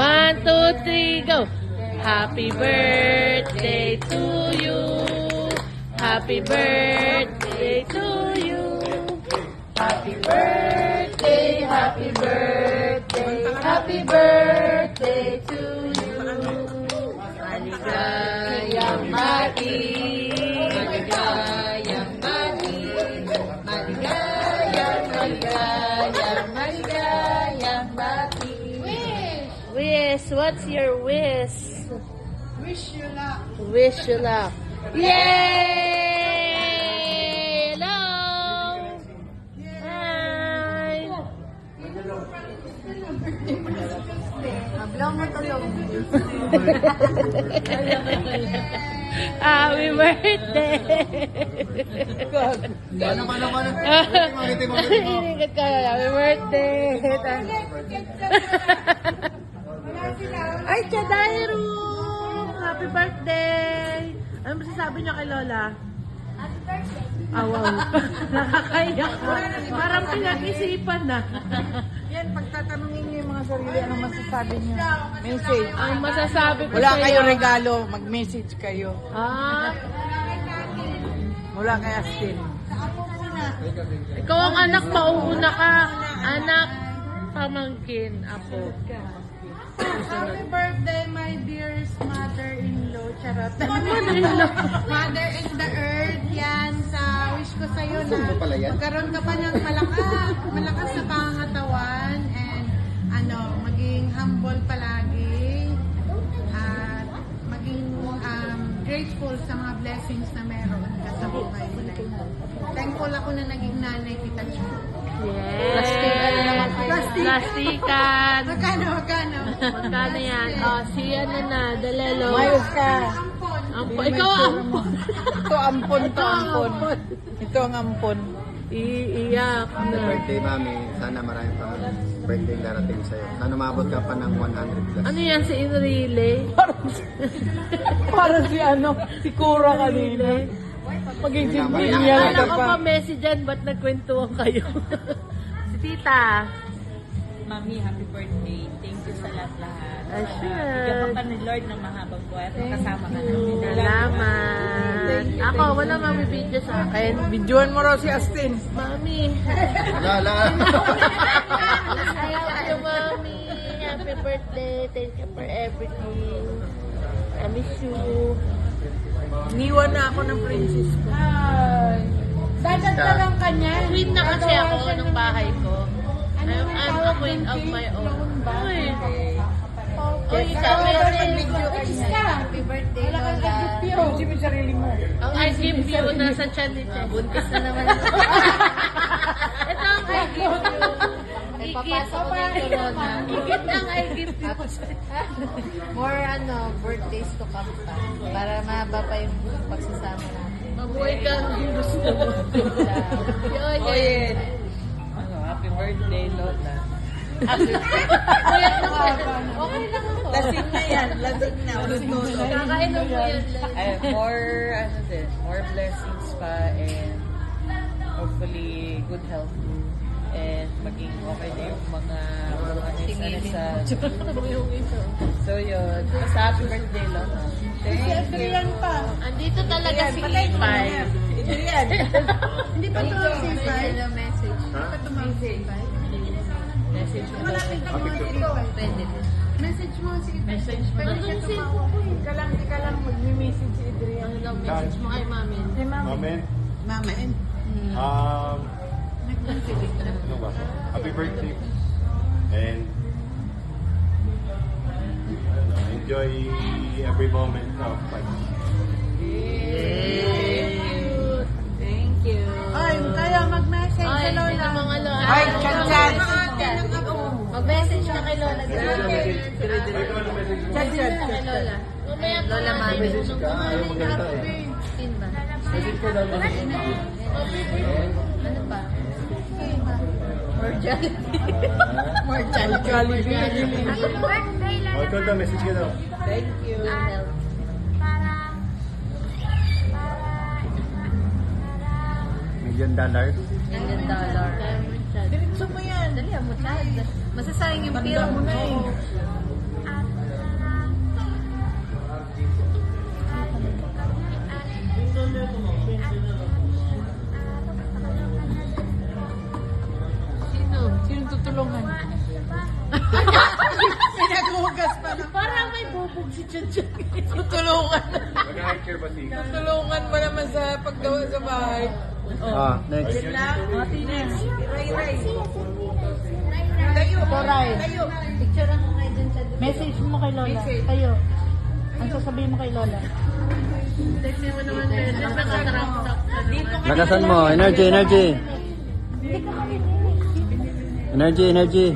1, 2, 3, go! Happy birthday to you. Happy birthday to you. Happy birthday, happy birthday, happy birthday to you. Maligayang bati, maligayang bati, maligayang, maligayang, maligayang bati. Wish, what's your wish? Wish you luck. Wish you luck. Yay! Hello! Hi! Hablang mo tulog. Happy birthday! Ingat ka. Happy birthday! Ay, Chadairu! Happy birthday! Ano masasabi niyo kay Lola? Happy birthday. Ah, wow. Nakakaiyak ko. Parang pinag-isipan na. Yan, pagtatanungin niyo yung mga sarili, anong masasabi niyo? Message. Ang masasabi ko Wala sa'yo. kayo regalo, mag-message kayo. Ah, Mula kay Astin. ikaw ang anak, mauuna ka. Anak, pamangkin, apo. Happy birthday, my dearest mother-in-law. Charot. Mother-in-law. Mother in the earth. Yan, sa wish ko sa'yo na magkaroon ka pa ng malakas na pangangatawan and maging humble palagi at maging grateful sa mga blessings na meron ka sa buhay mo na ito. Thankful ako na naging nanay kita, Chu. Yes. Plastic. Plastikan. Magkano? Magkano yan? Oh, si ano na, Dalelo. Mayos ka. Ampon. Ikaw ampon. Ito ampon. Ito ang ampon. Iiyak Happy na. birthday, Mami. Sana marami pang birthday darating sa'yo. Sana umabot ka pa ng 100 plus. Ano yan, si Enrile? Parang si Kura kanina. Pag-isip niya Akala ko pa message dyan, ba't nagkwentuhan kayo? Si Tita. Mami, happy birthday. Thank you sa lahat-lahat. Ay, Bigyan ka sure. pa ni Lord ng mahabang buhay at makasama ka namin. Salamat. Ako, wala mabibidyo sa akin. Videoan mo raw si Astin. Mami. Wala. Ayaw kayo, Mami. Happy birthday. Thank you for everything. I miss you. Niwan na ako ng princess ko. Dadagdagan ka niya. Queen na kasi ako ng bahay ko. I'm a queen of my own. Uy. Uy, ikaw Happy birthday, Lola. Hindi mo sarili mo. ang I give you nasa chan ni Che. Buntis na naman. Ito ang I give you. Papasok ko na yung corona. Igit ang I give you. More birthdays to come pa. Para mahaba pa yung pagsasama natin. Mabuhay ka ang gusto mo. Yun, yun. Happy birthday, Lola. Puyat na puyat. Okay lang ako. Lasing na yan. Lasing na. Kakainom mo yan. More blessings pa and hopefully good health and maging okay na yung mga sa so yun. Basta happy birthday, Lola. Thank you. Andito talaga si Ipay. Hindi pa tumawag si Ipay. Message. Ha? Message ko daw. Pwede. Message mo si Ipay. Message mo. Pwede siya tumawag. Ika lang mag-message si Adrian. Ano daw message mo kay Mami? Moment. Mama, Ano ba? Happy birthday. And enjoy every moment of life. Thank you. Ay, kaya mag-message Ay, sa Lola. sino mga Lola? Ay, chan-chan. Mag-message ka kay Lola. Chan-chan. Kay Lola. Mamaya ka Lola, na, Mami. may unang kumain na. Pin ba? Ano pa? More Jollibee. More Jollibee. Happy birthday, Oh, ito daw, message ka daw. Thank you. $1 million. $1 million. Diretso mo yan. Dali, mo child. Masasayang yung Tanda film. mo na eh. Tutulungan. Pinaghugas pa na. Parang may bubog si Chuchu. Tutulungan. Mag-hiker ba si? Tutulungan mo naman sa paggawa sa bahay. Next. Tayo. Ray. Picture mo kayo dun sa... Message mo kay Lola. Kayo. Ang sasabihin mo kay Lola. Text mo naman din. Dito ka. Lakasan mo. Energy, energy. Energy, energy.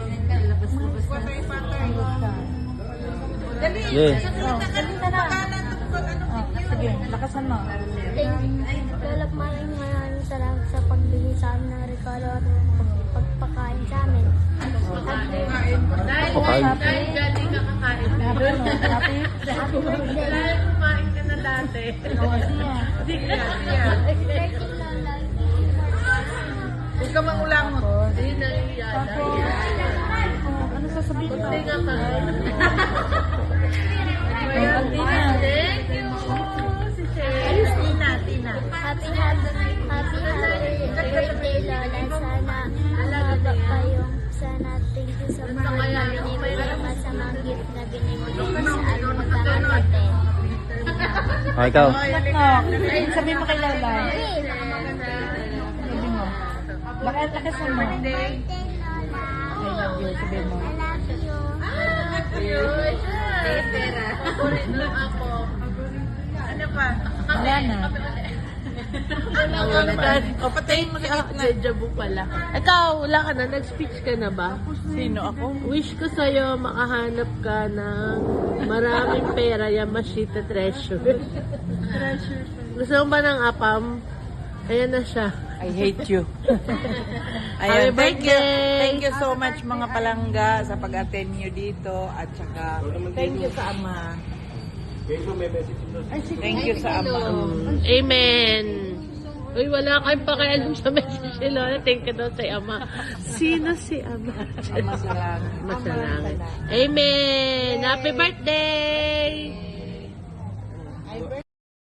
Sige. Sige, lakasan mo. Lola, maraming salamat sa pagbigay sa amin ng regalo at pagpakain sa amin. Pakain. Dahil galing ka kakain. Happy? Dahil kumain ka na dati. Sige, siya. Huwag ka mangulangot. Hindi na iyada. Ano sasabihin mo? Hindi nga ka. Thank you! Si Shay. Happy birthday, Lola. Sana haba pa yung sana. Thank you sa mga binibigay mo sa mga gift na binibigay mo sa amin magkakapatid. Ikaw. Sabihin mo kay Lola. Sabihin mo. Bakit lakasan mo? Birthday, Lola. I love you. Sabihin mo. I love you. Favorite lang ako. Ano pa? Wala na. O, patayin mo sa gitna. Dejavu pala. Ikaw, wala ka na. Nag-speech ka na ba? Sino ako? Wish ko sa'yo makahanap ka ng maraming pera, Yamashita treasure. Gusto mo ba ng apam? Ayan na siya. I hate you. Happy Ayun, thank you. birthday! Thank you so much mga palangga sa pag-attend nyo dito at saka thank you sa ama. May message doon. Thank you sa ama. Amen! Uy, wala kayong pakialam sa message ni Lola. Thank you daw sa ama. Sino si ama? Ama sa langit. Masalangan. Amen! Happy birthday!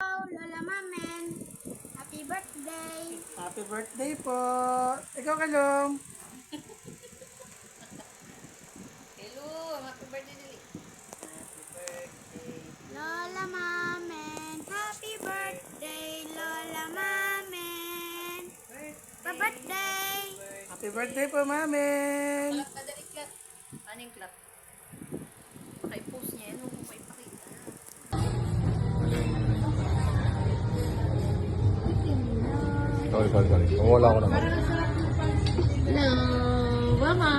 Lola Mamen. Happy birthday. Happy birthday po. Ikaw, Kalong. Lola Mamen. Happy birthday, Lola Mamen. Happy birthday. Happy birthday po, Mamen. Sorry. Kung wala ko naman. Hello! Mama!